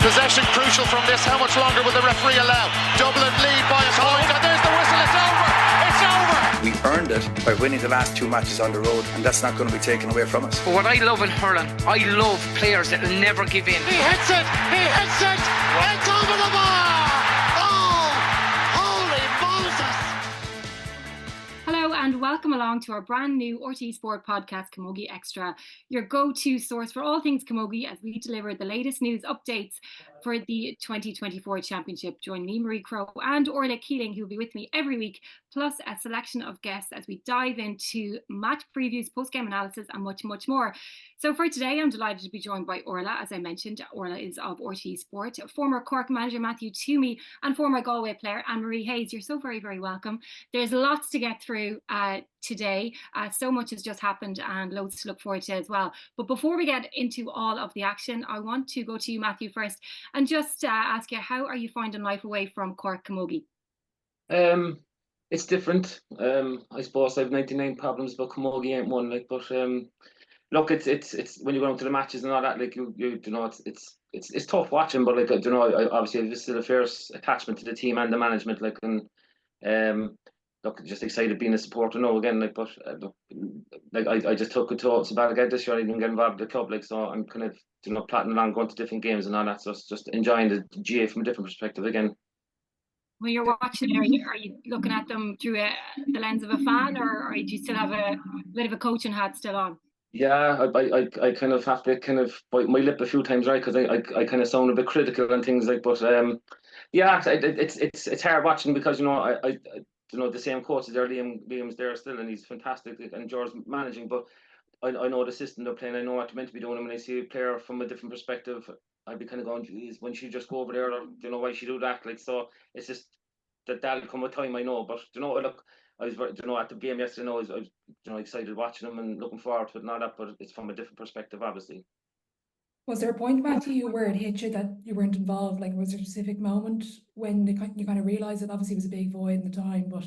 Possession crucial from this. How much longer will the referee allow? Dublin lead by a point, and there's the whistle. It's over. It's over. We earned it by winning the last 2 matches on the road, and that's not going to be taken away from us. But what I love in hurling, I love players that will never give in. He hits it. He hits it. It's over the bar. Oh, holy Moses. Hello and welcome along to our brand new RTÉ Sport podcast, Camogie Extra, your go-to source for all things Camogie as we deliver the latest news updates for the 2024 Championship. Join me, Marie Crowe, and Orla Keeling, who will be with me every week, plus a selection of guests as we dive into match previews, post-game analysis, and much, much more. So for today, I'm delighted to be joined by Orla. As I mentioned, Orla is of RTÉ Sport, former Cork manager Matthew Twomey, and former Galway player Anne-Marie Hayes. You're so very, very welcome. There's lots to get through today. So much has just happened and loads to look forward to as well. But before we get into all of the action, I want to go to you, Matthew, first, and just ask you, how are you finding life away from Cork Camogie? It's different. I suppose I have 99 problems, but Camogie ain't one. But look, it's when you go into the matches and all that, like you know, it's tough watching. But like, I obviously have still a fierce attachment to the team and the management. like, and look, just excited being a supporter now again. Like, but I just took it to sabbatical this year. I didn't get involved with the club. Like, so I'm kind of plotting along, going to different games and all that. So just enjoying the GAA from a different perspective again. When you're watching, are you looking at them through the lens of a fan, or do you still have a bit of a coaching hat still on? Yeah, I kind of have to kind of bite my lip a few times, right? Because I kind of sound a bit critical and things like. But yeah, it's hard watching because I the same coach is there, Liam's there still, and he's fantastic, and George's managing. But I know the system they're playing. I know what they're meant to be doing. And when I see a player from a different perspective, I'd be kind of going, geez, when she just go over there, or why she do that? Like, so it's just that'll come with time, I know. But look, I was at the game yesterday. I was excited watching them and looking forward to it and all that. But it's from a different perspective, obviously. Was there a point, Matthew, where it hit you that you weren't involved? Like, was there a specific moment when you kind of realised that obviously it was a big void in the time, but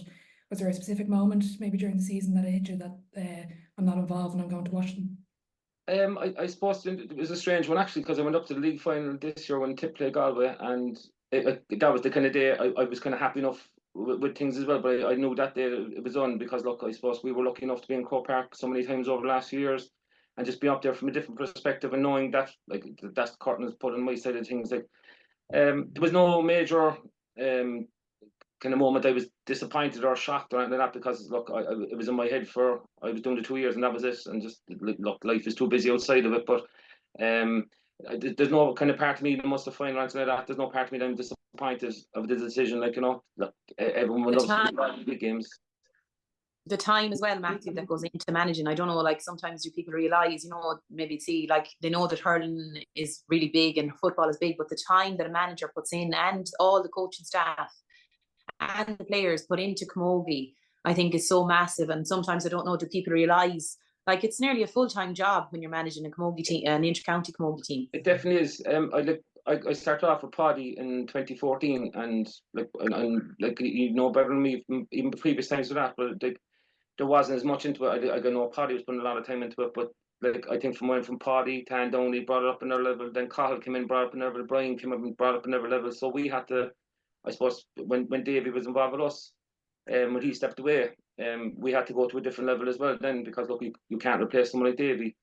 was there a specific moment maybe during the season that it hit you that I'm not involved and I'm going to watch them? I suppose it was a strange one actually, because I went up to the league final this year when Tip played Galway, and that was the kind of day I was kind of happy enough with things as well. But I knew that day it was on because, look, I suppose we were lucky enough to be in Crowe Park so many times over the last few years, and just be up there from a different perspective and knowing that that's the curtain is put on my side of things. Like, there was no major kind of moment I was disappointed or shocked or anything like that, because look, it was in my head I was doing the 2 years and that was it, and just look, life is too busy outside of it. But there's no kind of part of me that must have final answer like that. There's no part of me that I'm disappointed of the decision. Like, look, everyone loves the big games. The time as well, Matthew, that goes into managing. I don't know, like, sometimes do people realise, maybe see, like, they know that hurling is really big and football is big, but the time that a manager puts in and all the coaching staff and the players put into Camogie, I think is so massive. And sometimes I don't know, do people realise, like, it's nearly a full-time job when you're managing a Camogie team, an Intercounty Camogie team. It definitely is. I started off with Paddy in 2014, and better than me even the previous times to that, but there wasn't as much into it. I know Paddy was putting a lot of time into it, but I think from Paddy, Tan Downey brought it up another level. Then Cahill came in, brought up another level. Brian came up and brought up another level. So we had to, I suppose, when Davey was involved with us, when he stepped away, we had to go to a different level as well. Then, because look, you can't replace someone like Davey.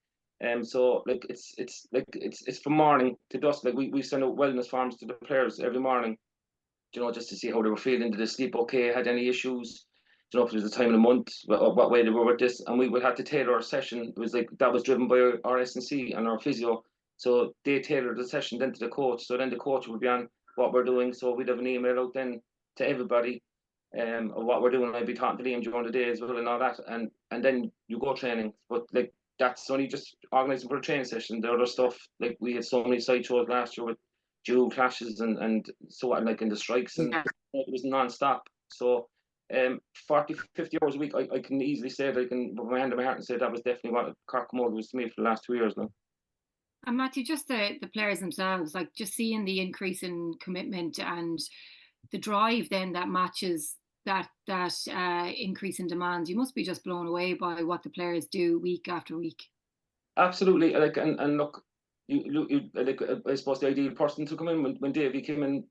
So like it's from morning to dusk. Like we send out wellness forms to the players every morning, just to see how they were feeling. Did they sleep okay? Had any issues? If there was a time in the month, what way they were with this, and we would have to tailor our session. It was like that was driven by our S&C and our physio. So they tailored the session then to the coach. So then the coach would be on what we're doing. So we'd have an email out then to everybody of what we're doing. I'd be talking to Liam during the day as well and all that. And then you go training. But like, that's only just organising for a training session. The other stuff, like we had so many side shows last year with dual clashes and so on, like in the strikes, and it was non-stop. So 40, 50 hours a week, I can easily say that I can put my hand on my heart and say that was definitely what Cork Camogie was to me for the last 2 years now. And Matthew, just the players themselves, like just seeing the increase in commitment and the drive then that matches that increase in demands, you must be just blown away by what the players do week after week. Absolutely, like and look, I suppose the ideal person to come in when Davey came in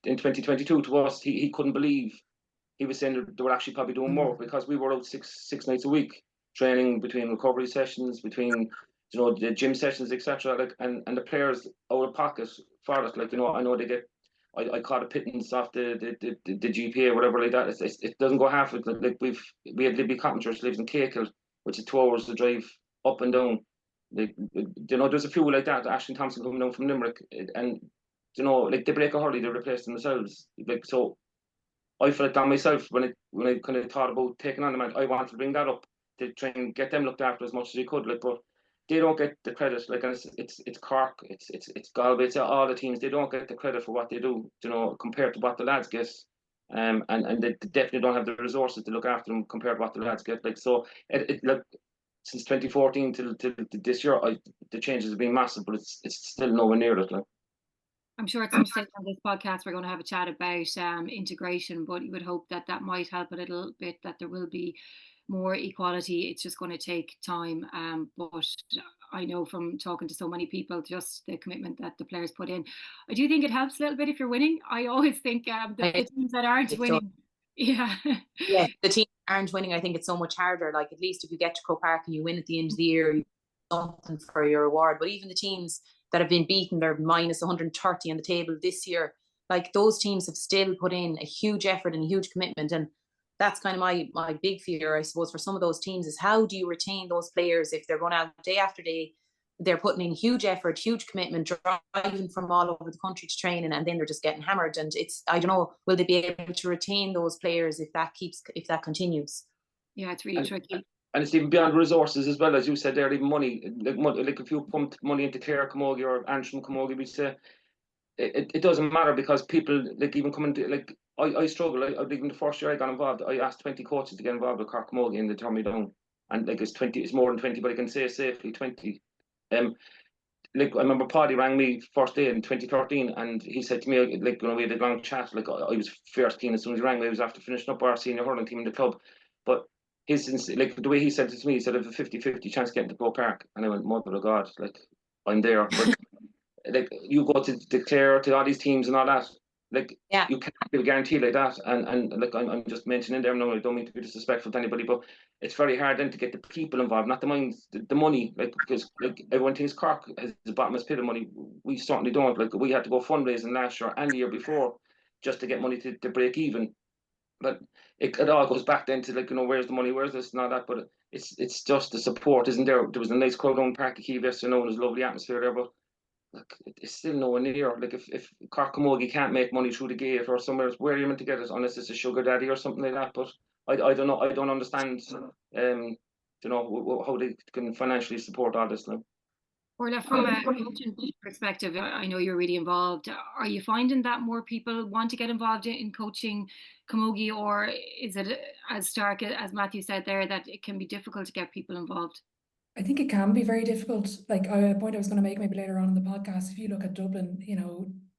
2022 to us, he couldn't believe. He was saying they were actually probably doing more because we were out six nights a week training, between recovery sessions, between the gym sessions, etc. Like, and the players out of pocket for it. Like, I know they get. I caught a pittance off the GPA or whatever like that. It doesn't go half it. Like we had Libby Cottinger lives in Cahill, which is 2 hours to drive up and down. Like, there's a few like that. Ashton Thompson coming down from Limerick, and like they break a hurley, they replace themselves. Like, so I felt that myself when I kind of thought about taking on the man. I wanted to bring that up to try and get them looked after as much as they could. Like, but they don't get the credit. Like, and it's Cork, it's Galway, it's all the teams. They don't get the credit for what they do. Compared to what the lads get. And they definitely don't have the resources to look after them compared to what the lads get. Like, so like, since 2014 till this year, the changes have been massive, but it's still nowhere near it. Like. I'm sure at some stage on this podcast we're going to have a chat about integration, but you would hope that might help a little bit, that there will be more equality. It's just going to take time, but I know from talking to so many people, just the commitment that the players put in. I do think it helps a little bit if you're winning. I always think the teams that aren't winning, yeah, the teams aren't winning. I think it's so much harder. Like, at least if you get to Crowe Park and you win at the end of the year, you get something for your reward. But even the teams that have been beaten, they're minus 130 on the table this year. Like, those teams have still put in a huge effort and a huge commitment. And that's kind of my big fear, I suppose, for some of those teams, is how do you retain those players if they're going out day after day? They're putting in huge effort, huge commitment, driving from all over the country to train, and then they're just getting hammered. And I don't know, will they be able to retain those players if that continues? Yeah, it's really tricky. And it's even beyond resources as well, as you said there, even money. Like if you pumped money into Clare Camogie or Antrim Camogie, we'd say it doesn't matter, because people, like, even coming to, like, I struggle. Even the first year I got involved, I asked 20 coaches to get involved with Cork Camogie, and they turned me down. And like, it's more than 20, but I can say safely 20. Like, I remember Paddy rang me first day in 2013, and he said to me, like, we had a long chat. Like, I was first keen as soon as he rang me. I was after finishing up our senior hurling team in the club, but like, the way he said it to me, he said, I have a 50-50 chance of getting to Crowe Park. And I went, mother of God, like, I'm there. But like, you go to declare to all these teams and all that, like, you can't give a guarantee like that. And like, I'm just mentioning there, no, I don't mean to be disrespectful to anybody, but it's very hard then to get the people involved, not the minds, the money. Like, because like, everyone thinks Cork has the bottomless pit of money. We certainly don't. Like, we had to go fundraising last year and the year before just to get money to break even. But it all goes back then to, like, where's the money, where's this and all that. But it's just the support isn't there. There was a nice crowd on Park of Key yesterday, there's a lovely atmosphere there, but look, it's still nowhere near. Like, if Cork Camogie can't make money through the gate or somewhere else, where are you meant to get it, unless it's a sugar daddy or something like that? But I don't know. I don't understand. How they can financially support all this now. Orla, from a coaching perspective, I know you're really involved. Are you finding that more people want to get involved in coaching Camogie, or is it as stark as Matthew said there, that it can be difficult to get people involved? I think it can be very difficult. Like, a point I was going to make maybe later on in the podcast, if you look at Dublin,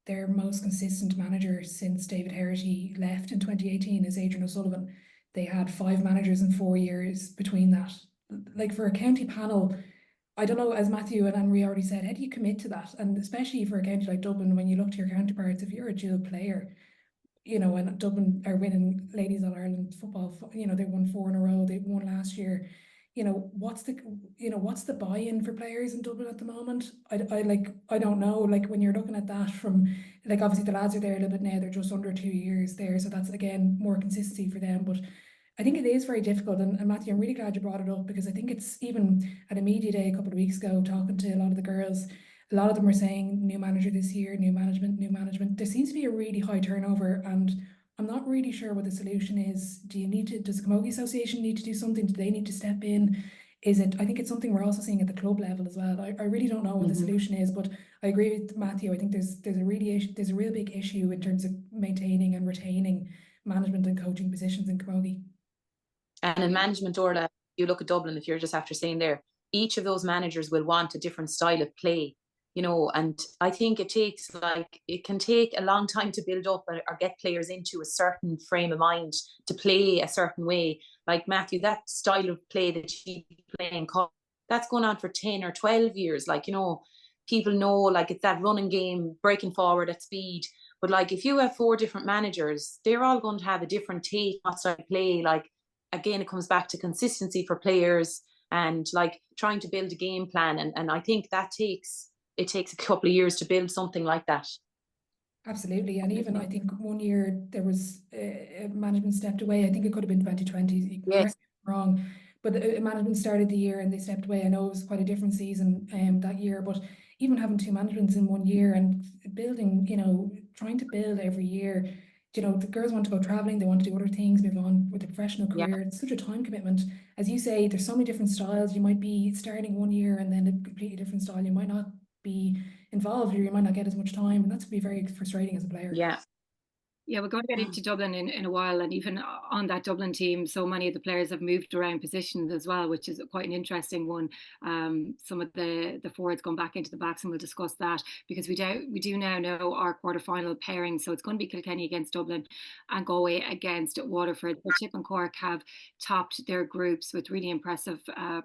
their most consistent manager since David Herity left in 2018 is Adrian O'Sullivan. They had 5 managers in 4 years between that. Like, for a county panel, I don't know, as Matthew and Anne-Marie already said, how do you commit to that? And especially for a county like Dublin, when you look to your counterparts, if you're a dual player, and Dublin are winning Ladies All-Ireland football, they won 4 in a row, they won last year. What's the buy-in for players in Dublin at the moment? I don't know. Like, when you're looking at that from, like, obviously the lads are there a little bit now, they're just under 2 years there, so that's again more consistency for them. But I think it is very difficult, and Matthew, I'm really glad you brought it up, because I think it's, even at a media day a couple of weeks ago, talking to a lot of the girls, a lot of them were saying new manager this year, new management. There seems to be a really high turnover, and I'm not really sure what the solution is. Does the Camogie Association need to do something? Do they need to step in? I think it's something we're also seeing at the club level as well. I really don't know what the solution is, but I agree with Matthew. I think there's a real big issue in terms of maintaining and retaining management and coaching positions in Camogie. And in management, Orla, you look at Dublin, if you're just after saying there, each of those managers will want a different style of play. And I think it can take a long time to build up or get players into a certain frame of mind to play a certain way. Like, Matthew, that style of play that you play in Cork, that's going on for 10 or 12 years. Like, people know, like, it's that running game, breaking forward at speed. But like, if you have 4 different managers, they're all going to have a different take on what style of play. Like, again, it comes back to consistency for players and like trying to build a game plan. And I think it takes a couple of years to build something like that. Absolutely. And even I think one year there was management stepped away. I think it could have been 2020. Yes. Correct me if I'm wrong. But the management started the year and they stepped away. I know it was quite a different season that year, but even having 2 managements in one year and building, trying to build every year, the girls want to go traveling, they want to do other things, move on with a professional career. Yeah. It's such a time commitment. As you say, there's so many different styles. You might be starting one year and then a completely different style. You might not be involved, or you might not get as much time, and that's be very frustrating as a player. Yeah, we're going to get into Dublin in a while, and even on that Dublin team, so many of the players have moved around positions as well, which is quite an interesting one. Some of the forwards gone back into the backs, and we'll discuss that because we do now know our quarterfinal pairing. So it's going to be Kilkenny against Dublin and Galway against Waterford. The Tip and Cork have topped their groups with really impressive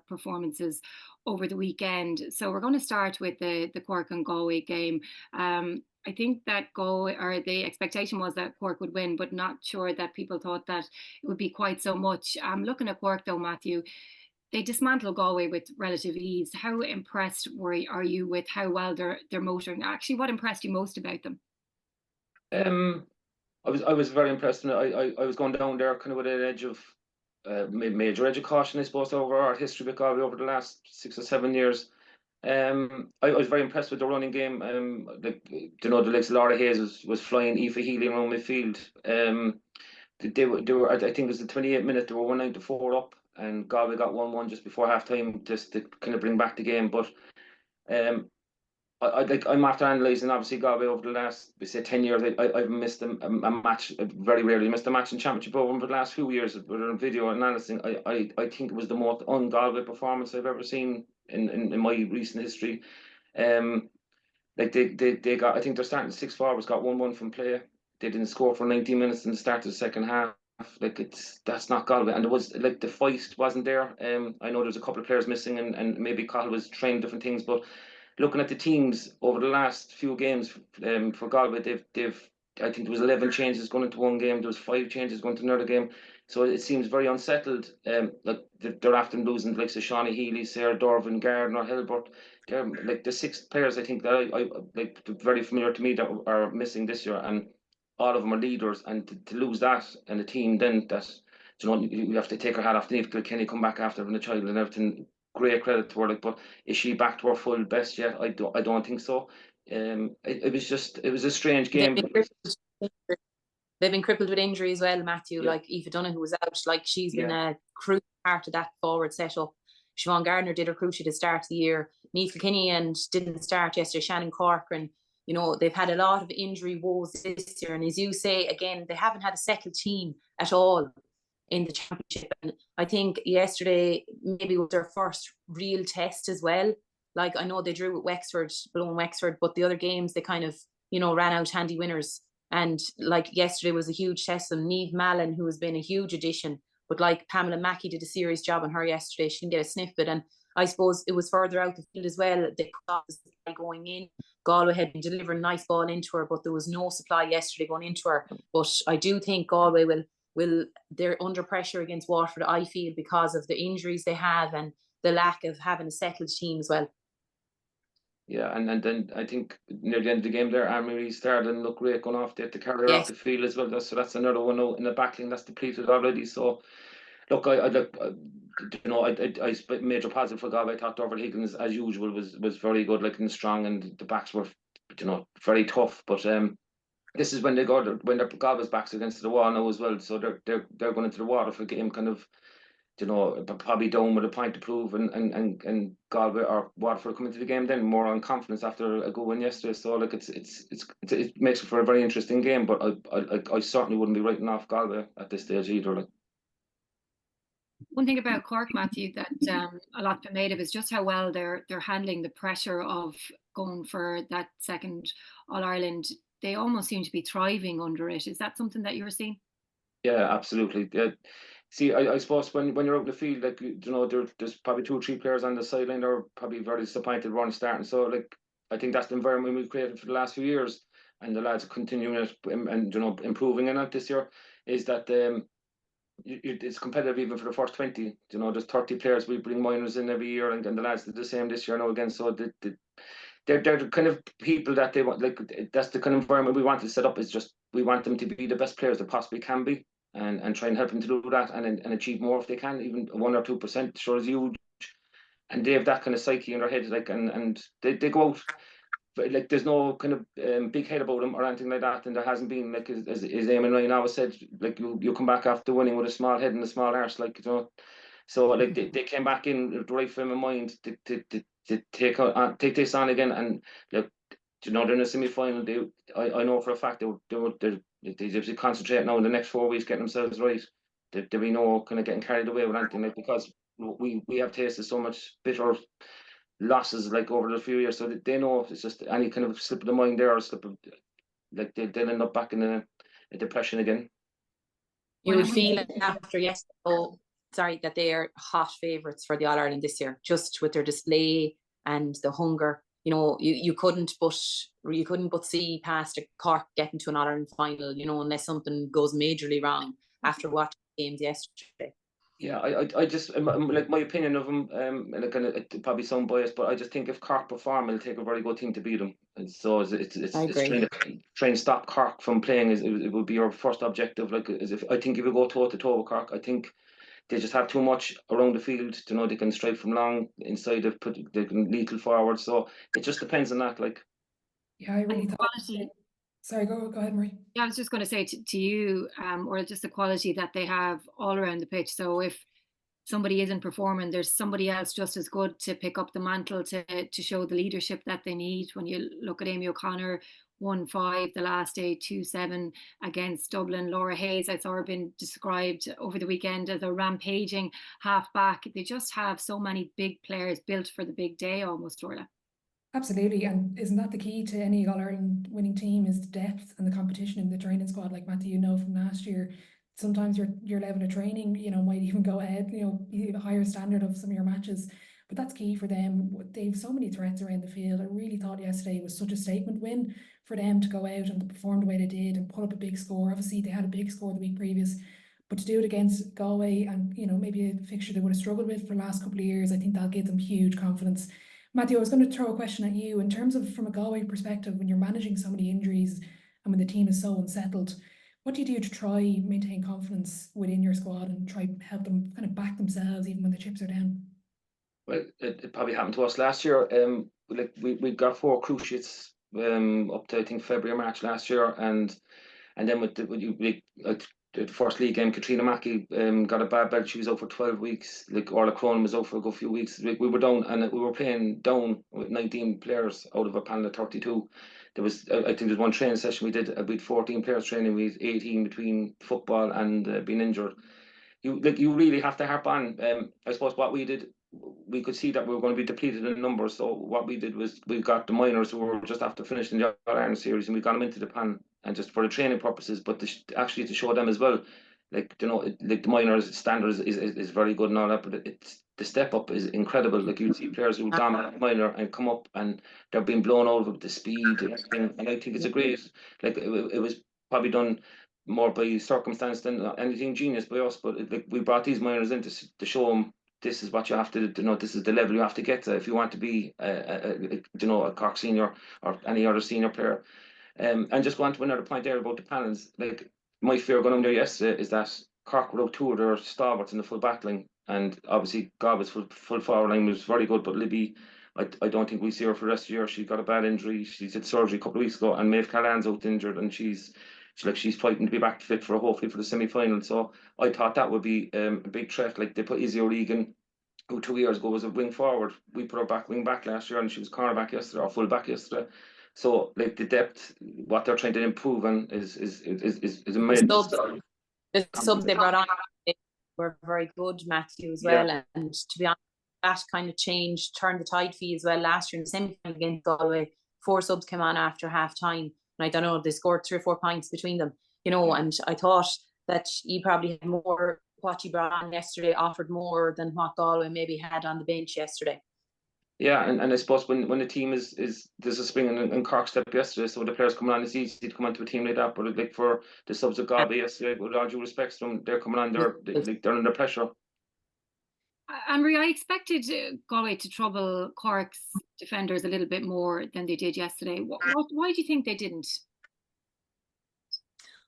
performances over the weekend. So we're going to start with the Cork and Galway game. I think that the expectation was that Cork would win, but not sure that people thought that it would be quite so much. Looking at Cork though, Matthew, they dismantled Galway with relative ease. How impressed are you with how well they're motoring? Actually, what impressed you most about them? I was very impressed, and I was going down there kind of with an edge of major edge of caution, I suppose, over our history with Galway over the last 6 or 7 years. I was very impressed with the running game. The likes of Laura Hayes was flying Aoife Healy around midfield. They were I think it was the 28th minute, they were 194 up, and Galway got 1-1 just before half time, just to kind of bring back the game. But I'm after analysing obviously Galway over the last, we say, 10 years. I've missed a match, very rarely missed a match in championship over them for the last few years. With a video analysis, I think it was the most un-Galway performance I've ever seen in my recent history. Like they got, I think they're starting 6 forwards got 1-1 from play. They didn't score for 19 minutes in the start of the second half. Like that's not Galway, and it was like the fight wasn't there. I know there's a couple of players missing, and maybe Cahill was trying different things, but looking at the teams over the last few games for Galway, they've I think there was 11 changes going into one game. There was 5 changes going to another game. So it seems very unsettled. Like they're often losing like Shawnee Healy, Sarah Dorvan, Gardner, Hilbert. Like the 6 players I think that I like very familiar to me that are missing this year, and all of them are leaders. And to lose that and a team then that you have to take her hat off. Niamh Kilkenny come back after having a child and everything. Great credit to her. Like, but is she back to her full best yet? I don't think so. It was a strange game. They've been crippled with injury as well, Matthew. Yeah. Like Aoife Donagh was out. Like she's been a crucial part of that forward setup. Siobhan Gardner did her crucial to start the year. Niamh Kilkenny and didn't start yesterday. Shannon Corcoran. They've had a lot of injury woes this year. And as you say, again, they haven't had a settled team at all in the championship. And I think yesterday maybe was their first real test as well. Like I know they drew with Wexford, below Wexford, but the other games they kind of, ran out handy winners. And like yesterday was a huge test of Niamh Mallon, who has been a huge addition. But like Pamela Mackey did a serious job on her yesterday. She didn't get a sniff of it. And I suppose it was further out the field as well. They got the supply going in. Galway had been delivering a nice ball into her, but there was no supply yesterday going into her. But I do think Galway they're under pressure against Waterford, I feel, because of the injuries they have and the lack of having a settled team as well. Yeah, and then I think near the end of the game there, Anne-Marie started and looked great going off. They had to carry her off the field as well. So that's another one out in the backline that's depleted already. So look, I major positive for Galway. I thought Dorval Higgins, as usual, was very good, like and strong, and the backs were very tough. But this is when their Galway's backs against the wall now as well. So they're going into the Waterford game kind of, probably down with a point to prove, and Galway or Waterford come into the game then more on confidence after a good win yesterday. So like it makes it for a very interesting game. But I certainly wouldn't be writing off Galway at this stage either. Like. One thing about Cork, Matthew, that a lot been made of is just how well they're handling the pressure of going for that second All-Ireland. They almost seem to be thriving under it. Is that something that you're seeing? Yeah, absolutely. Yeah. See, I suppose when you're out in the field, like there's probably 2 or 3 players on the sideline that are probably very disappointed running starting. So like I think that's the environment we've created for the last few years, and the lads are continuing it and improving in it this year. Is that it's competitive even for the first 20. There's 30 players. We bring minors in every year, and the lads did the same this year now again. So they're the kind of people that they want. Like, that's the kind of environment we want to set up. Is just we want them to be the best players they possibly can be, and try and help them to do that and achieve more if they can. Even 1 or 2% sure is huge. And they have that kind of psyche in their head, like, and they go out. Like, there's no kind of big head about them or anything like that, and there hasn't been, like, as Eamon Ryan always said, like, you come back after winning with a small head and a small arse, like, so like they came back in with the right frame of mind to take this on again, and like, they're in a semi-final. I know for a fact they just concentrate now in the next 4 weeks getting themselves right. There'll be no kind of getting carried away with anything, like, because we have tasted so much bitter losses, like, over the few years, so that they know if it's just any kind of slip of the mind there, or slip of, like, they'll end up back in a depression again. You would feel after yesterday, that they are hot favourites for the All-Ireland this year, just with their display and the hunger. You couldn't but see past Cork getting to an All-Ireland final, unless something goes majorly wrong after watching games yesterday. Yeah, I just, like, my opinion of them, like, it probably sound biased, but I just think if Cork perform, it'll take a very good team to beat them. And so it's trying to stop Cork from playing. It would be your first objective. Like, I think if you go toe to toe with Cork, I think they just have too much around the field. They can strike from long inside. They can lethal forward. So it just depends on that. Like, Yeah, I really thought. Sorry, go ahead, Marie. Yeah, I was just going to say to you, or just the quality that they have all around the pitch. So if somebody isn't performing, there's somebody else just as good to pick up the mantle to show the leadership that they need. When you look at Amy O'Connor, 1-5 the last day, 2-7 against Dublin. Laura Hayes, I saw her been described over the weekend as a rampaging half-back. They just have so many big players built for the big day almost, Orla. Absolutely, and isn't that the key to any All-Ireland winning team, is the depth and the competition in the training squad? Like, Matthew, from last year, sometimes your level of training, might even go ahead, you have a higher standard of some of your matches, but that's key for them. They've so many threats around the field. I really thought yesterday was such a statement win for them to go out and perform the way they did and put up a big score. Obviously, they had a big score the week previous, but to do it against Galway and, maybe a fixture they would have struggled with for the last couple of years, I think that'll give them huge confidence. Matthew, I was going to throw a question at you in terms of, from a Galway perspective, when you're managing so many injuries and when the team is so unsettled, what do you do to try maintain confidence within your squad and try help them kind of back themselves even when the chips are down? Well, it probably happened to us last year. Like, we got 4 cruciates up to, I think, February or March last year, and then with the first league game, Katrina Mackey got a bad belt. She was out for 12 weeks. Like, Orla Crowe was out for a good few weeks. Like, we were down, and we were playing down with 19 players out of a panel of 32. There was, I think, there's one training session we did. We had 14 players training. We had 18 between football and being injured. You really have to harp on. I suppose what we did, we could see that we were going to be depleted in numbers. So what we did was we got the minors who were just after finishing the All-Ireland series, and we got them into the pan, and just for the training purposes, but actually to show them as well, like, like, the minors standard is very good and all that, but it's the step up is incredible. Like, you see players who dominate minor and come up and they're being blown out with the speed and everything, and I think it's a great, like, it was probably done more by circumstance than anything genius by us, but like, we brought these minors in to show them this is what you have to do. This is the level you have to get to if you want to be a Cork senior or any other senior player. And just going to another point there about the panels, like, my fear going on there yesterday is that Cork were out 2 of their stalwarts in the full back line, and obviously Gob's full forward line was very good, but Libby, I don't think we see her for the rest of the year. She got a bad injury. She's had surgery a couple of weeks ago, and Maeve Callahan's out injured, and she's fighting to be back fit hopefully for the semi-final. So I thought that would be a big threat. Like, they put Izzy O'Regan, who 2 years ago was a wing forward. We put her wing back last year, and she was cornerback yesterday or full back yesterday. So, like, the depth, what they're trying to improve on is amazing. The subs they brought on were very good, Matthew, as well. Yeah. And to be honest, that kind of turned the tide for you as well last year in the semi-final against Galway. 4 subs came on after half time. And I don't know, they scored 3 or 4 points between them, and I thought that you probably had more, what you brought on yesterday offered more than what Galway maybe had on the bench yesterday. Yeah, and I suppose when the team is there's a spring in Cork step yesterday, so the players coming on, it's easy to come onto a team like that. But like for the subs of Galway yesterday, with all due respect to them, they're coming on, they're under pressure. Anne-Marie, I expected Galway to trouble Cork's defenders a little bit more than they did yesterday. Why do you think they didn't?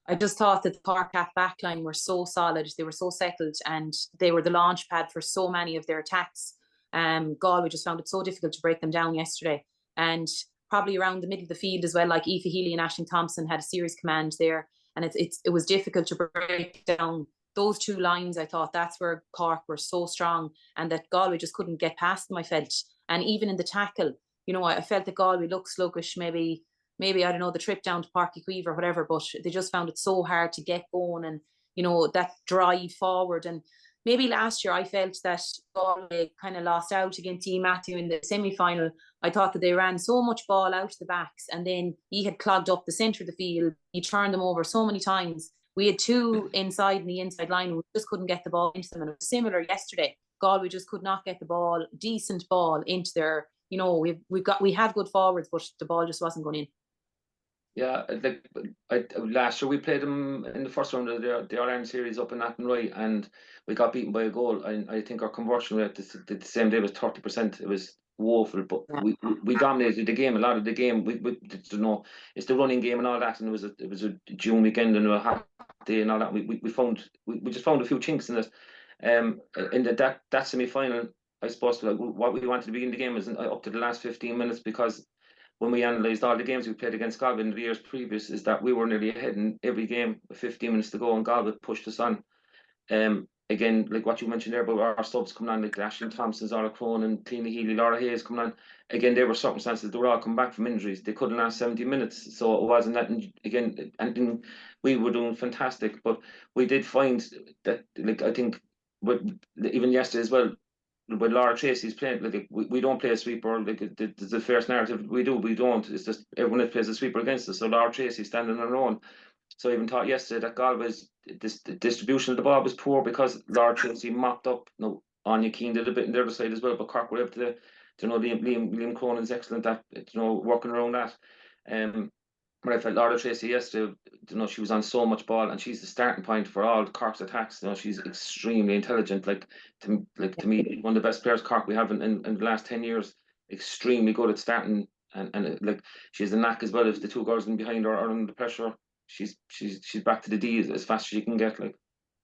I just thought that the Cork half backline were so solid, they were so settled, and they were the launch pad for so many of their attacks. Galway just found it so difficult to break them down yesterday. And probably around the middle of the field as well, like Aoife Healy and Aisling Thompson had a serious command there. And it was difficult to break down those two lines. I thought that's where Cork were so strong, and that Galway just couldn't get past them, I felt. And even in the tackle, I felt that Galway looked sluggish, maybe, I don't know, the trip down to Páirc Uí Chaoimh or whatever, but they just found it so hard to get going, and, that drive forward. And maybe last year I felt that Galway kind of lost out against Ian Matthew in the semi-final. I thought that they ran so much ball out to the backs, and then he had clogged up the centre of the field. He turned them over so many times. We had two inside in the inside line. We just couldn't get the ball into them. And it was similar yesterday. Galway just could not get the ball, decent ball, into their, we have good forwards, but the ball just wasn't going in. Yeah, last year we played them in the first round of the All-Ireland series up in Athenry, and we got beaten by a goal. And I think our conversion rate the same day was 30%. It was woeful, but yeah. we dominated the game. A lot of the game, it's the running game and all that. And it was a June weekend and a hot day and all that. We just found a few chinks in it. In that semi-final, I suppose what we wanted to be in the game was up to the last 15 minutes, because when we analysed all the games we played against Galway in the years previous, is that we were nearly ahead in every game with 15 minutes to go, and Galway pushed us on. Again, like what you mentioned there about our subs coming on, like Aisling Thompson's, Orla Crowe and Tina Healy, Laura Hayes coming on. Again, there were circumstances, they were all coming back from injuries. They couldn't last 70 minutes. So it wasn't that, again, and we were doing fantastic. But we did find that, like, I think, even yesterday as well, when Laura Tracy's playing, like we don't play a sweeper. Like there's the first narrative we don't. It's just everyone that plays a sweeper against us. So Laura Tracy's standing on her own. So I even thought yesterday that Galway's the distribution of the ball was poor, because Laura Tracy mopped up. No, Anya Keane did a bit on the other side as well, but Cork were able to, Liam Cronin's excellent at, working around that. But I felt Laura Tracy yesterday, she was on so much ball, and she's the starting point for all Cork's attacks. She's extremely intelligent. To me, one of the best players Cork we have in the last 10 years. Extremely good at starting, and she has the knack as well. If the two girls in behind her are under pressure, she's back to the D as fast as she can get.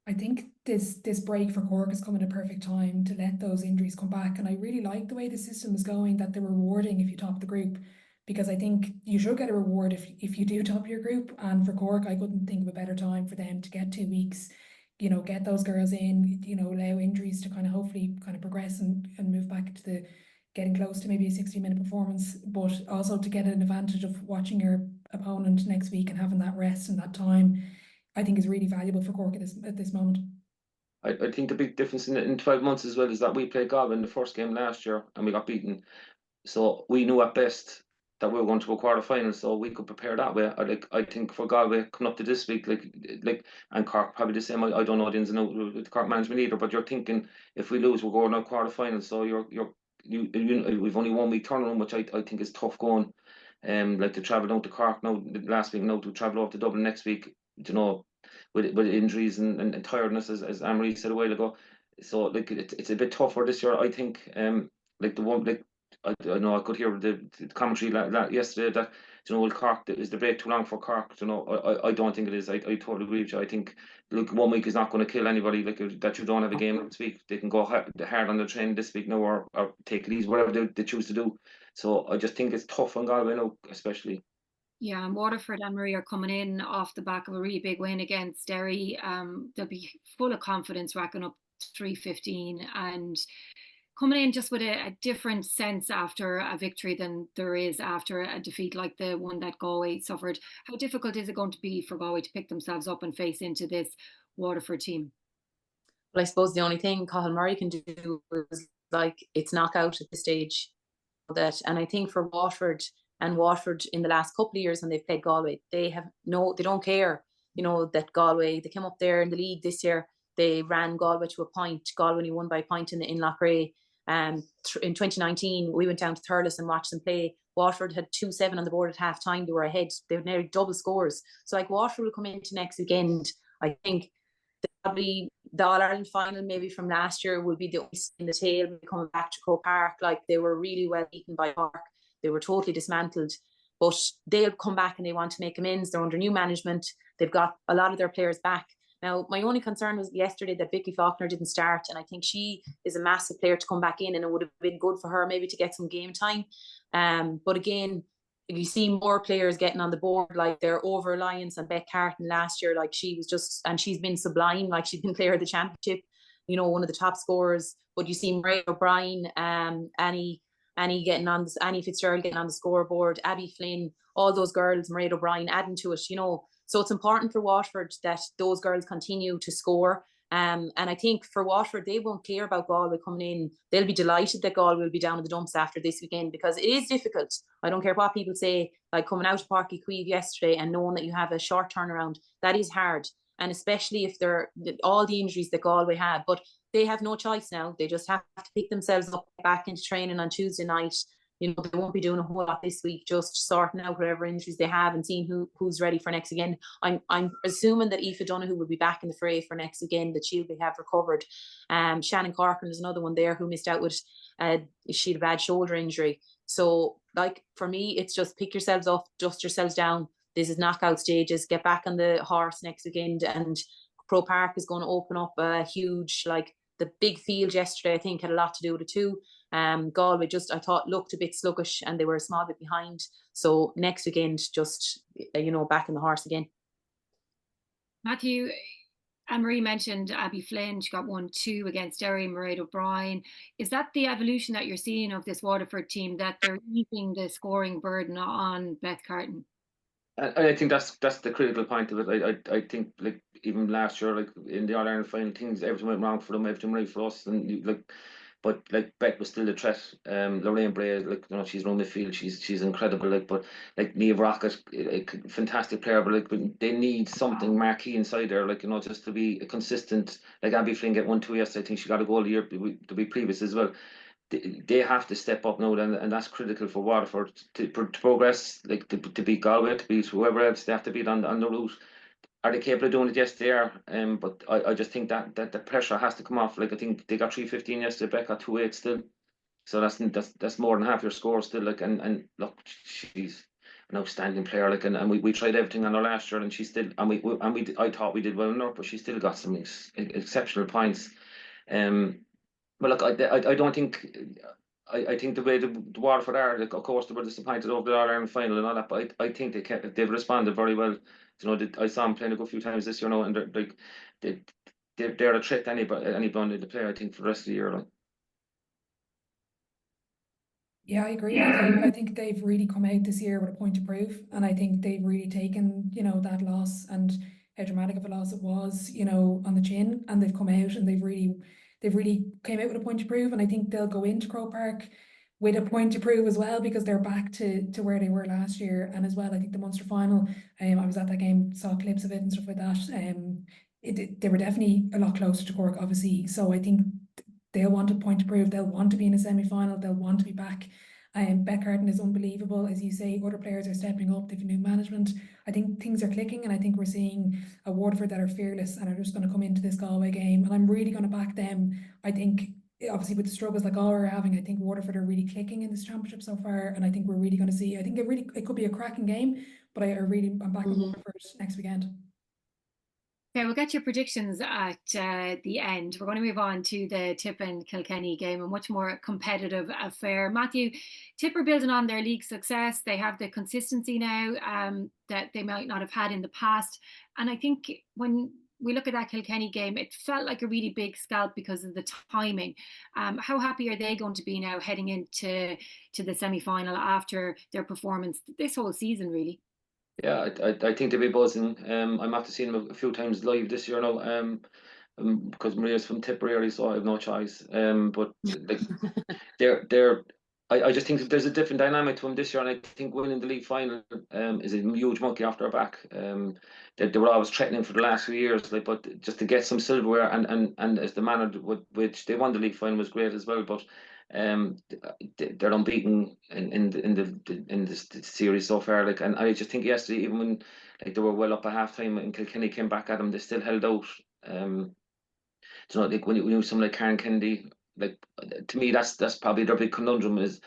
I think this break for Cork is coming at a perfect time to let those injuries come back, and I really like the way the system is going, that they're rewarding if you top the group. Because I think you should get a reward if you do top your group. And for Cork, I couldn't think of a better time for them to get 2 weeks, get those girls in, allow injuries to kind of hopefully kind of progress and move back to the getting close to maybe a 60-minute performance, but also to get an advantage of watching your opponent next week and having that rest and that time, I think is really valuable for Cork at this moment. I think the big difference in 12 months as well is that we played Galway in the first game last year and we got beaten. So we knew at best that we were going to a quarter final, so we could prepare that way. I think for Galway coming up to this week, and Cork probably the same. I don't know the ins and outs with the Cork management either, but you're thinking if we lose, we're going to a quarter final. So we've only 1 week turnaround, which I think is tough going. To travel down to Cork now last week, now to travel up to Dublin next week. With injuries and tiredness, as Anne-Marie said a while ago. So it's a bit tougher this year, I think. I know I could hear the commentary yesterday that will Cork, is the break too long for Cork? I don't think it is. I totally agree with you. I think 1 week is not going to kill anybody. That you don't have a game next week, they can go hard on the train this week now, or take it easy, whatever they choose to do. So I just think it's tough on Galway now, especially. Yeah, and Waterford and Marie are coming in off the back of a really big win against Derry. They'll be full of confidence, racking up 3-15 and coming in just with a different sense after a victory than there is after a defeat like the one that Galway suffered. How difficult is it going to be for Galway to pick themselves up and face into this Waterford team? Well, I suppose the only thing Cathal Murray can do is it's knockout at this stage. And I think for Waterford in the last couple of years when they've played Galway, they don't care, that Galway, they came up there in the league this year, they ran Galway to a point. Galway only won by a point in Loughrea. In 2019, we went down to Thurles and watched them play. Waterford had 2-7 on the board at half time. They were ahead. They were nearly double scores. So like Waterford will come into next weekend. I think probably the All-Ireland final maybe from last year will be the ice in the tail coming back to Crowe Park. Like they were really well beaten by Cork. They were totally dismantled. But they'll come back and they want to make amends. They're under new management. They've got a lot of their players back. Now, my only concern was yesterday that Vicky Faulkner didn't start, and I think she is a massive player to come back in, and it would have been good for her maybe to get some game time. But again, if you see more players getting on the board, like their over-reliance on Beth Carton last year, like she was just, and she's been sublime, like she's been player of the championship, you know, one of the top scorers. But you see Mairead O'Brien, Annie Fitzgerald getting on the scoreboard, Abby Flynn, all those girls, Mairead O'Brien adding to it, you know. So it's important for Waterford that those girls continue to score. And I think for Waterford, they won't care about Galway coming in. They'll be delighted that Galway will be down in the dumps after this weekend, because it is difficult. I don't care what people say, like coming out of Páirc Uí Chaoimh yesterday and knowing that you have a short turnaround, that is hard. And especially if they're all the injuries that Galway have. But they have no choice now. They just have to pick themselves up back into training on Tuesday night. You know, they won't be doing a whole lot this week, just sorting out whatever injuries they have and seeing who's ready for next weekend. I'm assuming that Aoife Donoghue will be back in the fray for next weekend, that she'll have recovered. Shannon Corcoran is another one there who missed out with she had a bad shoulder injury. So like for me, it's just pick yourselves up, dust yourselves down. This is knockout stages. Get back on the horse next weekend, and Crowe Park is going to open up a huge, like the big field yesterday, I think had a lot to do with it too. Galway just, I thought, looked a bit sluggish and they were a small bit behind. So next weekend, just, you know, back in the horse again. Matthew, Anne-Marie mentioned Abby Flynn. She got 1-2 against Derry, Mairead O'Brien. Is that the evolution that you're seeing of this Waterford team, that they're easing the scoring burden on Beth Carton? I think that's the critical point of it. I think like even last year, like in the All-Ireland final, things, everything went wrong for them, everything right for us, and like. But like Beck was still a threat. Lorraine Bray, like, you know, she's around midfield. She's incredible. Like, but like Niamh Rockett, like, fantastic player. But like, they need something marquee inside there. Like, you know, just to be a consistent. Like Abby Flynn get 1-2 yesterday. I think she got a goal a year to be previous as well. They have to step up now, and that's critical for Waterford to progress. Like to beat Galway, to beat whoever else they have to beat on the route. Are they capable of doing it? Yes, they are. But I just think that the pressure has to come off. Like I think they got 3-15 yesterday, Beck got 2-8 still. So that's more than half your score still. Like and look, she's an outstanding player. Like and we tried everything on her last year, and she still I thought we did well enough, but she still got some exceptional points. But look, I don't think. I think the way the Waterford are, like, of course, they were disappointed over the All-Ireland final and all that, but I think they've responded very well. You know, I saw them playing a good few times this year, you know, and they're a threat to anybody to play, I think, for the rest of the year. Like. Yeah, I agree. I think they've really come out this year with a point to prove, and I think they've really taken, you know, that loss and how dramatic of a loss it was, you know, on the chin, and they've come out and they've really came out with a point to prove, and I think they'll go into Crowe Park with a point to prove as well, because they're back to where they were last year. And as well, I think the Munster final, I was at that game, saw clips of it and stuff like that. They were definitely a lot closer to Cork, obviously. So I think they'll want a point to prove. They'll want to be in a semi-final. They'll want to be back. Beth Carton is unbelievable. As you say, other players are stepping up. They've new management. I think things are clicking, and I think we're seeing a Waterford that are fearless and are just going to come into this Galway game. And I'm really going to back them. I think, obviously, with the struggles like all we're having, I think Waterford are really clicking in this championship so far, and I think we're really going to see. I think it could be a cracking game, but I'm backing Waterford next weekend. Okay, we'll get your predictions at the end. We're going to move on to the Tip and Kilkenny game, a much more competitive affair. Matthew, Tip are building on their league success. They have the consistency now that they might not have had in the past. And I think when we look at that Kilkenny game, it felt like a really big scalp because of the timing. How happy are they going to be now heading into the semi-final after their performance this whole season, really? Yeah, I think they'll be buzzing. I'm after seeing them a few times live this year now. Because Maria's from Tipperary, so I have no choice. But like I just think that there's a different dynamic to them this year, and I think winning the league final is a huge monkey off their back. They were always threatening for the last few years, like, but just to get some silverware and as the manner with which they won the league final was great as well. But They're unbeaten in the series so far. Like, and I just think yesterday, even when like they were well up at half time and Kilkenny came back at them, they still held out. You know, like when you someone like Karen Kennedy, like to me that's probably their big conundrum is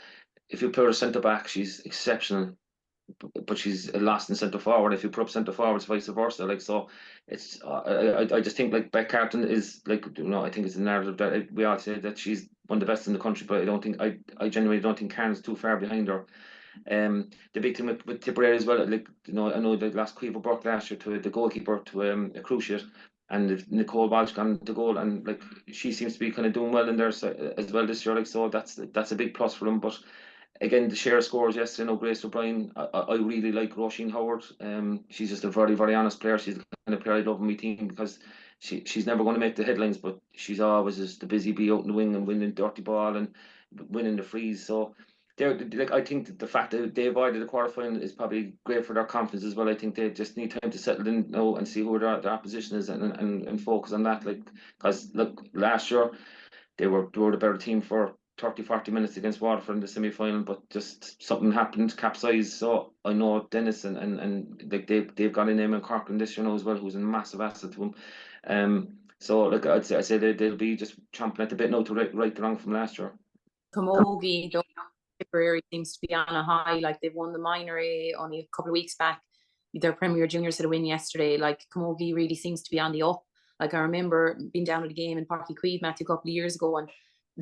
if you put her centre back, she's exceptional, but she's lost in centre forward. If you put up centre forwards, vice versa. Like so, it's I just think like Beck Carton is like, you know, I think it's a narrative that we all say that she's one of the best in the country, but I don't think I genuinely don't think Karen's too far behind her. The big thing with Tipperary as well, like, you know, I know they lost Cueva Burke last year to the goalkeeper to a cruciate, and Nicole Walsh gone to goal, and like she seems to be kind of doing well in there as well this year. Like so, that's a big plus for them. But again, the share of scores yesterday, no Grace O'Brien. I really like Roisin Howard. She's just a very, very honest player. She's the kind of player I love in my team because she's never going to make the headlines, but she's always just the busy bee out in the wing and winning dirty ball and winning the frees. So like, I think that the fact that they avoided the quarterfinal is probably great for their confidence as well. I think they just need time to settle in now and see who their opposition is and focus on that. Like, because look, last year they were the better team for 30-40 minutes against Waterford in the semi-final, but just something happened, capsized. So I know Dennis and like they've got a name in Cork this year now as well, who's a massive asset to them. So like I'd say they'll be just chomping at the bit now to right the wrong from last year. Camogie, though, Tipperary seems to be on a high. Like they've won the minor A only a couple of weeks back. Their Premier Juniors had a win yesterday. Like Camogie really seems to be on the up. Like I remember being down at a game in Páirc Uí Chaoimh, Matthew, a couple of years ago, and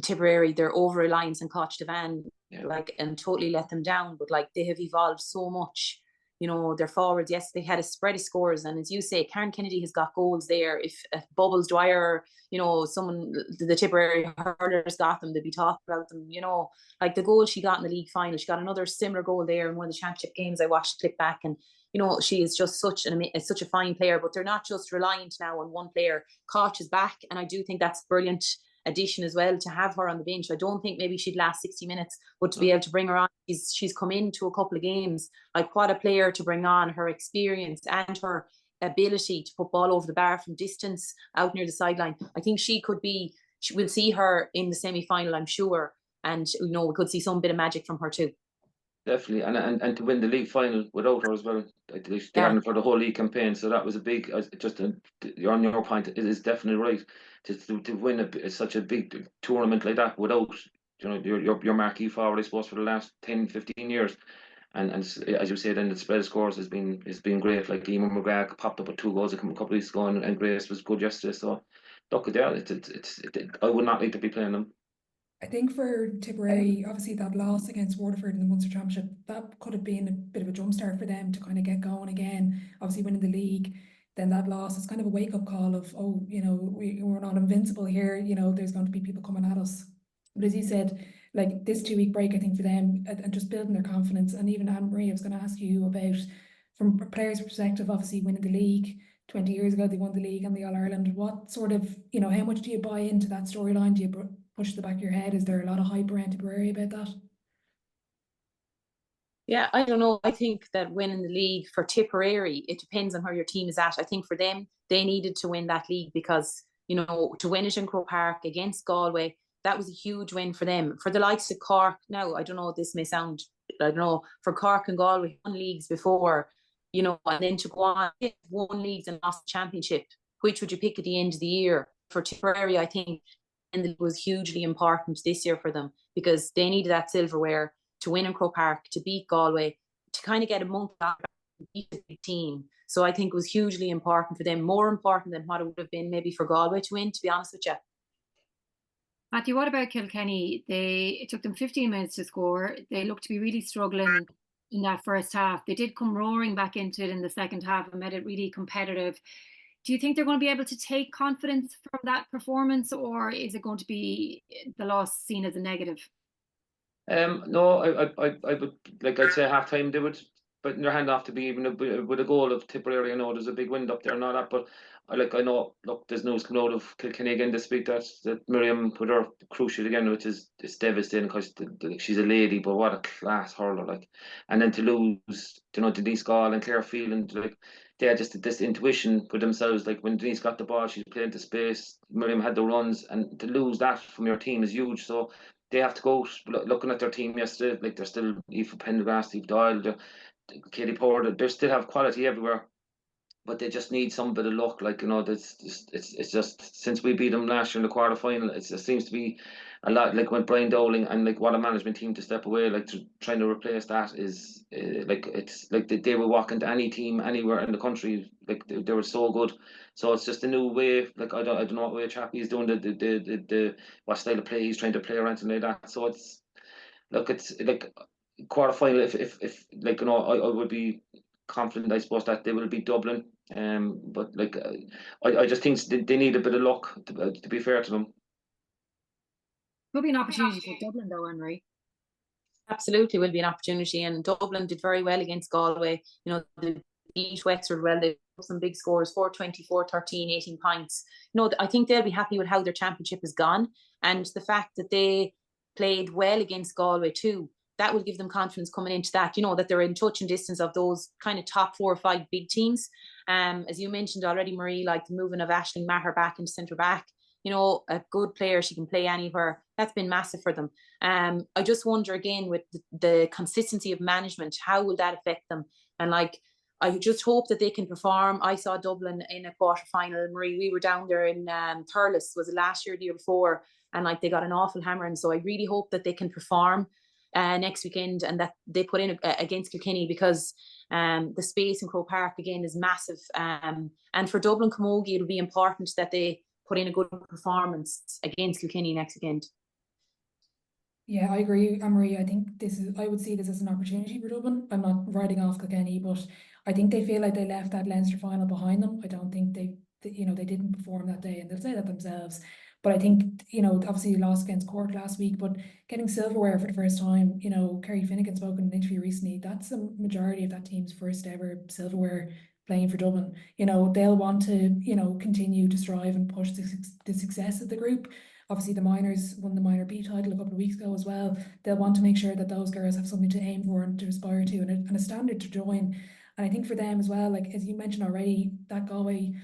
Tipperary, their over-reliance on Coach Devan, like, and totally let them down. But like they have evolved so much. You know, their forwards, yes, they had a spread of scores, and as you say, Karen Kennedy has got goals there. If Bubbles Dwyer, you know, someone, the Tipperary hurlers got them, they'd be talking about them. You know, like the goal she got in the league final, she got another similar goal there in one of the championship games. I watched the clip back, and you know, she is just such a fine player. But they're not just reliant now on one player. Koch is back, and I do think that's brilliant addition as well to have her on the bench. I don't think maybe she'd last 60 minutes, but to be able to bring her on, she's come into a couple of games. Like what a player to bring on, her experience and her ability to put ball over the bar from distance out near the sideline. I think we'll see her in the semi-final, I'm sure, and you know, we could see some bit of magic from her too. Definitely, and to win the league final without her as well. They hadn't for the whole league campaign, so that was a big. Just on your point, it is definitely right to win such a big tournament like that without, you know, your marquee forward, I suppose, for the last 10-15 years. And as you said, then the spread of scores has been great. Like Eamon McGrath popped up with 2 goals a couple of weeks ago, and Grace was good yesterday. So look at that. I would not like to be playing them. I think for Tipperary, obviously that loss against Waterford in the Munster Championship, that could have been a bit of a jumpstart for them to kind of get going again. Obviously winning the league, then that loss is kind of a wake-up call of, oh, you know, we're not invincible here, you know, there's going to be people coming at us. But as you said, like this 2-week break, I think for them, and just building their confidence, and even Anne-Marie, I was going to ask you about, from a player's perspective, obviously winning the league, 20 years ago they won the league and the All-Ireland. What sort of, you know, how much do you buy into that storyline? Do you push the back of your head? Is there a lot of hype around Tipperary about that? Yeah, I don't know. I think that winning the league for Tipperary, it depends on how your team is at. I think for them, they needed to win that league because, you know, to win it in Crowe Park against Galway, that was a huge win for them. For the likes of Cork, now, I don't know, this may sound, I don't know, for Cork and Galway, won leagues before, you know, and then to go on, won leagues and lost the championship, which would you pick at the end of the year? For Tipperary, I think, and it was hugely important this year for them because they needed that silverware to win in Crowe Park, to beat Galway, to kind of get a month back and beat the big team. So I think it was hugely important for them, more important than what it would have been maybe for Galway to win, to be honest with you. Matthew, what about Kilkenny? It took them 15 minutes to score. They looked to be really struggling in that first half. They did come roaring back into it in the second half and made it really competitive. Do you think they're going to be able to take confidence from that performance, or is it going to be the loss seen as a negative? No, I would, like I'd say half time they would put their hand off to be even with a goal of Tipperary. I know there's a big wind up there and all that, but I know, look, there's news coming out of Kilkenny again this week that Miriam put her cruciate again, which is devastating because she's a lady, but what a class hurler, like. And then to lose, you know, Denise Gall and Clare Phelan, like, they had just this intuition for themselves. Like when Denise got the ball, she played into space. Miriam had the runs, and to lose that from your team is huge. So they have to go looking at their team yesterday. Like, they're still Aoife Pendergast, Steve Doyle, Katie Porter. They still have quality everywhere, but they just need some bit of luck. Like, it's just since we beat them last year in the quarter final, it seems to be a lot. Like, when Brian Dowling and like what a management team to step away, like trying to replace that is like, it's like they will walk into any team anywhere in the country. Like, they were so good. So it's just a new way. Like, I don't know what way Chappie is doing the what style of play he's trying to play or anything like that. So it's like quarter final. If like, I would be confident, I suppose, that they will beat Dublin. But like, I just think they need a bit of luck to be fair to them. Could be an opportunity for Dublin though, Anne-Marie. Absolutely will be an opportunity, and Dublin did very well against Galway. They beat Wexford well. They put some big scores: 4-20, 4-13, 18 points. I think they'll be happy with how their championship has gone, and the fact that they played well against Galway too. That will give them confidence coming into that. That they're in touch and distance of those kind of top 4 or 5 big teams. As you mentioned already, Marie, like the moving of Aisling Maher back into centre back. A good player, she can play anywhere. That's been massive for them. I just wonder again with the consistency of management, how will that affect them? And like, I just hope that they can perform. I saw Dublin in a quarter final. Marie, we were down there in Thurles, was it last year or the year before? And like, they got an awful hammering. So I really hope that they can perform next weekend, and that they put in against Kilkenny, because the space in Crowe Park again is massive. And for Dublin Camogie, it'll be important that they put in a good performance against Kilkenny next weekend. Yeah, I agree, Anne-Marie. I think I would see this as an opportunity for Dublin. I'm not writing off Kilkenny, but I think they feel like they left that Leinster final behind them. I don't think they didn't perform that day, and they'll say that themselves. But I think, obviously you lost against Cork last week, but getting silverware for the first time, Kerry Finnegan spoke in an interview recently, that's the majority of that team's first ever silverware playing for Dublin. They'll want to, continue to strive and push the success of the group. Obviously, the minors won the minor B title a couple of weeks ago as well. They'll want to make sure that those girls have something to aim for and to aspire to, and a standard to join. And I think for them as well, like as you mentioned already, that Galway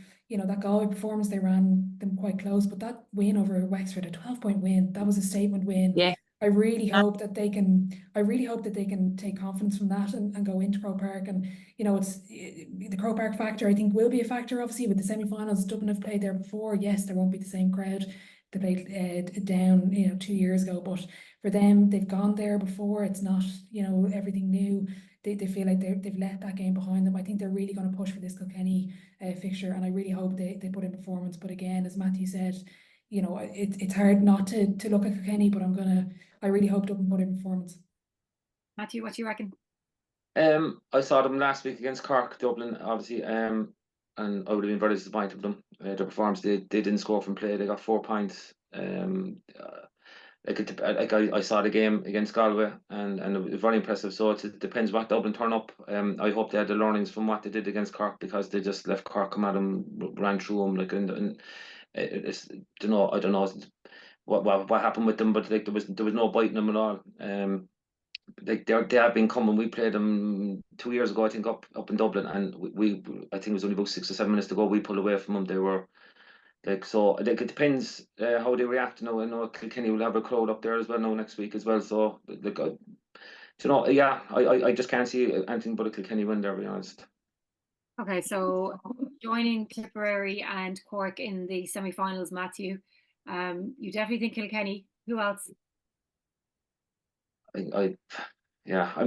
performance, they ran them quite close, but that win over Wexford, a 12-point win, that was a statement win. Yeah. I really hope that they can take confidence from that and go into Crowe Park. And it's the Crowe Park factor, I think, will be a factor. Obviously, with the semi-finals, Dublin have played there before. Yes, there won't be the same crowd. They played down 2 years ago, but for them, they've gone there before. It's not everything new. They feel like they've let that game behind them. I think they're really going to push for this Kilkenny fixture, and I really hope they put in performance. But again, as Matthew said, it's hard not to look at Kilkenny, but I really hope Dublin put in performance. Matthew, what do you reckon? I saw them last week against Cork, Dublin, obviously, and I would have been very disappointed with them. Their performance, they didn't score from play. They got 4 points. I saw the game against Galway, and it was very impressive. So it depends what Dublin turn up. I hope they had the learnings from what they did against Cork, because they just left Cork come at them, ran through them. Like, and it's I don't know what happened with them, but like there was no biting them at all. Like they have been coming. We played them 2 years ago, I think, up in Dublin, and I think it was only about 6 or 7 minutes to go. We pulled away from them. They were like, so like, it depends how they react. I know Kilkenny will have a crowd up there as well now next week as well. So like, I just can't see anything but a Kilkenny win there, to be honest. Okay, so joining Tipperary and Cork in the semi-finals, Matthew. You definitely think Kilkenny. Who else? I'm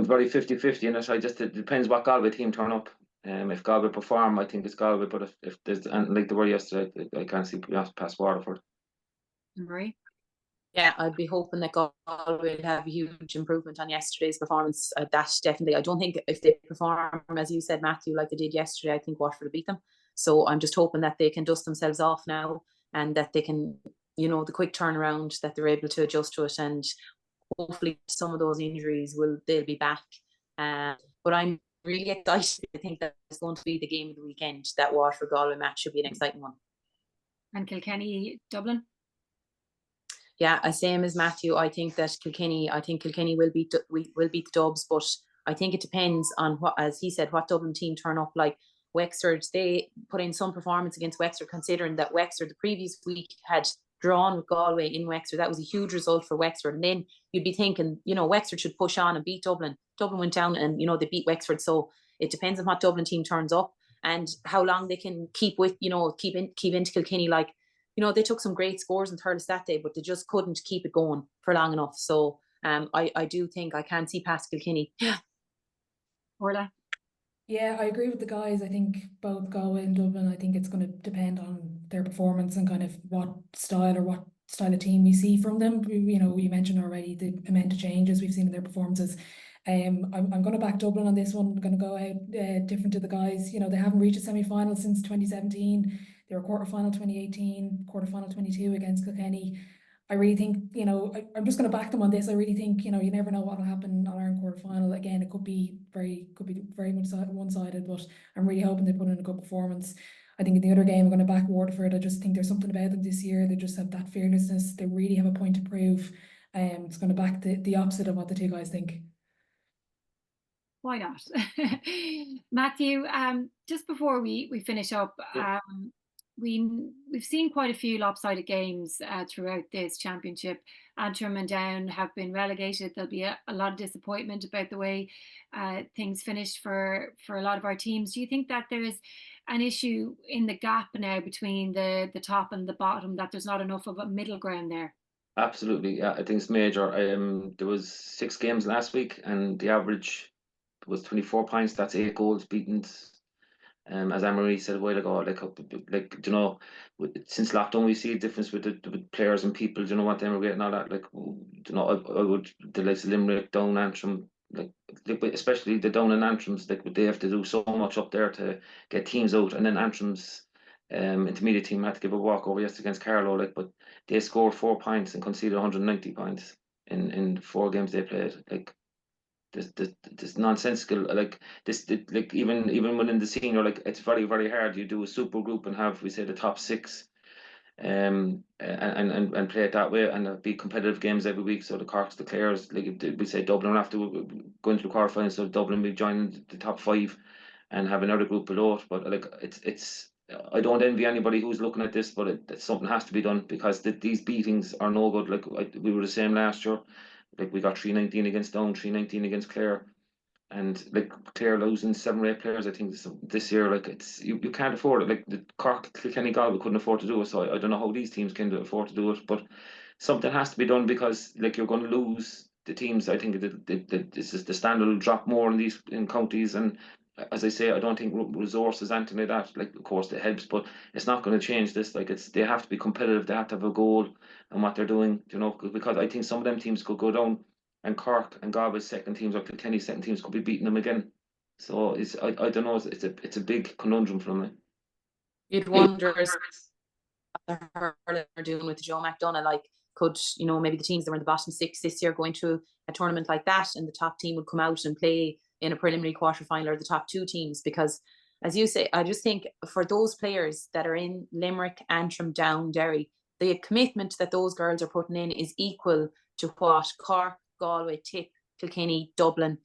very 50-50 in it. It depends what Galway team turn up. If Galway perform, I think it's Galway. But if there's, and like they were yesterday, I can't see past Waterford. Marie? Yeah, I'd be hoping that Galway will have a huge improvement on yesterday's performance. That definitely. I don't think if they perform, as you said, Matthew, like they did yesterday, I think Waterford will beat them. So I'm just hoping that they can dust themselves off now, and that they can, the quick turnaround, that they're able to adjust to it, and hopefully some of those injuries they'll be back. But I'm really excited. I think that it's going to be the game of the weekend. That Waterford Galway match should be an exciting one. And Kilkenny Dublin? Yeah, same as Matthew. I think Kilkenny will beat the Dubs, but I think it depends on what, as he said, what Dublin team turn up. Like Wexford, they put in some performance against Wexford, considering that Wexford the previous week had drawn with Galway in Wexford. That was a huge result for Wexford. And then you'd be thinking, you know, Wexford should push on and beat Dublin. Dublin went down and, you know, they beat Wexford. So it depends on what Dublin team turns up and how long they can keep with, you know, keep into Kilkenny. Like, you know, they took some great scores in Thurles that day, but they just couldn't keep it going for long enough. So I do think I can see past Kilkenny. Yeah. Orla? Yeah, I agree with the guys. I think both Galway and Dublin, I think it's going to depend on their performance and kind of what style of team we see from them. You know, we mentioned already the amount of changes we've seen in their performances. I'm going to back Dublin on this one. I'm going to go out different to the guys. You know, they haven't reached a semi-final since 2017. They were quarter-final 2018, quarter-final 22 against Kilkenny. I really think, you know, I'm just going to back them on this. I really think, you know, you never know what will happen on our quarter-final. Again, it could be very much one-sided, but I'm really hoping they put in a good performance. I think in the other game, I'm going to back Waterford. I just think there's something about them this year. They just have that fearlessness. They really have a point to prove. It's going to back the opposite of what the two guys think. Why not? Matthew, just before we finish up, we've seen quite a few lopsided games throughout this championship. Antrim and Down have been relegated. There'll be a lot of disappointment about the way things finished for a lot of our teams. Do you think that there is an issue in the gap now between the top and the bottom, that there's not enough of a middle ground there? Absolutely, yeah. I think it's major. There was 6 games last week, and the average was 24 points. That's 8 goals beaten. As Anne-Marie said a while ago, like you know, since lockdown we see a difference with the players and people. You know what they were getting all that. Like, you know, I would the likes of Limerick, Down, Antrim, like especially the Down and Antrims. Like, they have to do so much up there to get teams out, and then Antrim's intermediate team had to give a walkover yesterday against Carlow. Like, but they scored 4 points and conceded 190 points in 4 games they played. Like, this nonsensical, like this, like even within the senior, like, it's very, very hard. You do a super group and have, we say, the top 6 and play it that way, and be competitive games every week. So the Corks, the Clares, like we say, Dublin after going to the quarterfinals, so Dublin will join the top 5 and have another group below it. But like, it's I don't envy anybody who's looking at this, but something has to be done, because these beatings are no good. Like, we were the same last year. Like, we got 319 against Down, 319 against Clare, and like Clare losing 7 or 8 players, I think, this year. Like, it's you can't afford it. Like, the Cork, Kilkenny, Galway couldn't afford to do it. So I don't know how these teams can afford to do it, but something has to be done, because like, you're going to lose the teams. I think this is the standard will drop more in counties, and as I say, I don't think resources, anything like that. Like, of course it helps, but it's not going to change this. Like, they have to be competitive. They have to have a goal and what they're doing, you know, because I think some of them teams could go down, and Cork and Galway's second teams or Kilkenny second teams could be beating them again. So I don't know. It's a big conundrum for them. You'd wonder what the hurling are doing with Joe McDonagh. Like, could, you know, maybe the teams that were in the bottom 6 this year going to a tournament like that, and the top team would come out and play in a preliminary quarterfinal, or the top 2 teams. Because, as you say, I just think for those players that are in Limerick, Antrim, Down, Derry, the commitment that those girls are putting in is equal to what Cork, Galway, Tip, Kilkenny, Dublin,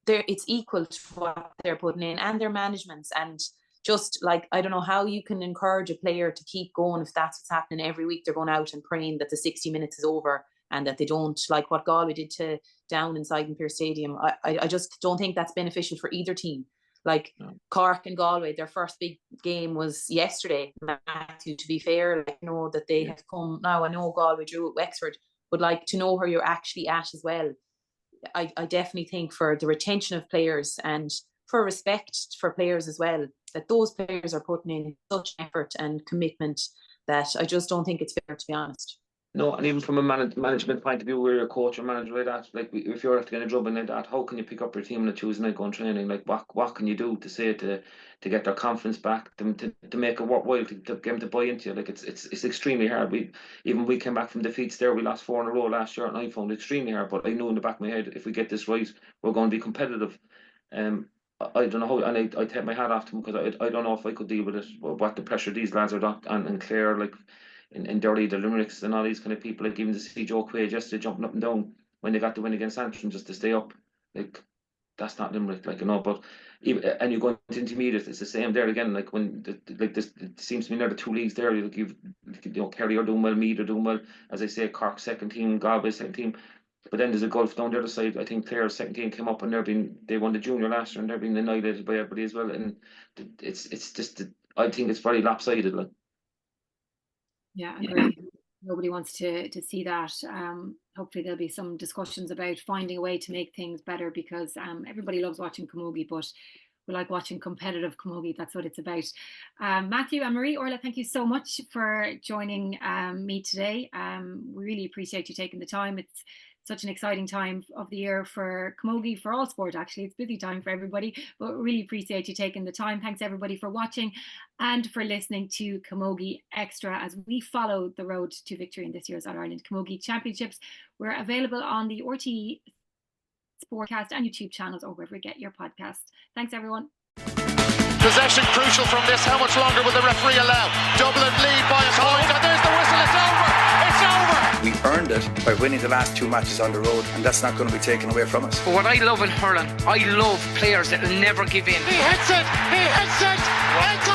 it's equal to what they're putting in, and their managements. And just like, I don't know how you can encourage a player to keep going if that's what's happening every week. They're going out and praying that the 60 minutes is over, and that they don't, like what Galway did to Down inside in Pearse Stadium. I just don't think that's beneficial for either team. Like, Cork and Galway, their first big game was yesterday, Matthew, to be fair. Like, you know that they have come now. I know Galway drew at Wexford, but like, to know where you're actually at as well. I definitely think for the retention of players, and for respect for players as well, that those players are putting in such effort and commitment that I just don't think it's fair, to be honest. No, and even from a management point of view, where you're a coach or manager like that, like, if you're after getting a job in like that, how can you pick up your team on a Tuesday night going training? Like, what can you do to say to get their confidence back, to make it worthwhile, to get them to buy into you? Like, it's extremely hard. We came back from defeats there. We lost 4 in a row last year, and I found it extremely hard. But I knew in the back of my head, if we get this right, we're going to be competitive. I don't know how, and I take my hat off to them, because I don't know if I could deal with it, what the pressure these lads are got, and Clare, like, in Derry, the Limericks and all these kind of people, like, even to see Joe Quaid yesterday jumping up and down when they got the win against Antrim just to stay up. Like, that's not Limerick, like, you know. But and you go into intermediate, it's the same there again. Like when this, it seems to me, there are the two leagues there. Like you know, Kerry are doing well, Meath are doing well. As I say, Cork second team, Galway second team. But then there's a gulf down the other side. I think Clare's second team came up and they won the junior last year and they're being annihilated by everybody as well. And it's just I think it's very lopsided. Like. Yeah, I agree. Nobody wants to see that. Hopefully there'll be some discussions about finding a way to make things better, because everybody loves watching Camogie, but we like watching competitive Camogie. That's what it's about. Matthew and Marie, Orla, thank you so much for joining me today. We really appreciate you taking the time. It's such an exciting time of the year for Camogie, for all sport actually. It's busy time for everybody, but really appreciate you taking the time. Thanks everybody for watching and for listening to Camogie Extra as we follow the road to victory in this year's All-Ireland Camogie Championships. We're available on the RTE Sportcast and YouTube channels, or wherever you get your podcast. Thanks everyone. Possession crucial from this. How much longer will the referee allow? Dublin lead by a point, and there's the whistle. It's over. It's over. We earned it by winning the last 2 matches on the road, and that's not going to be taken away from us. But what I love in hurling, I love players that will never give in. He hits it. He hits it. It's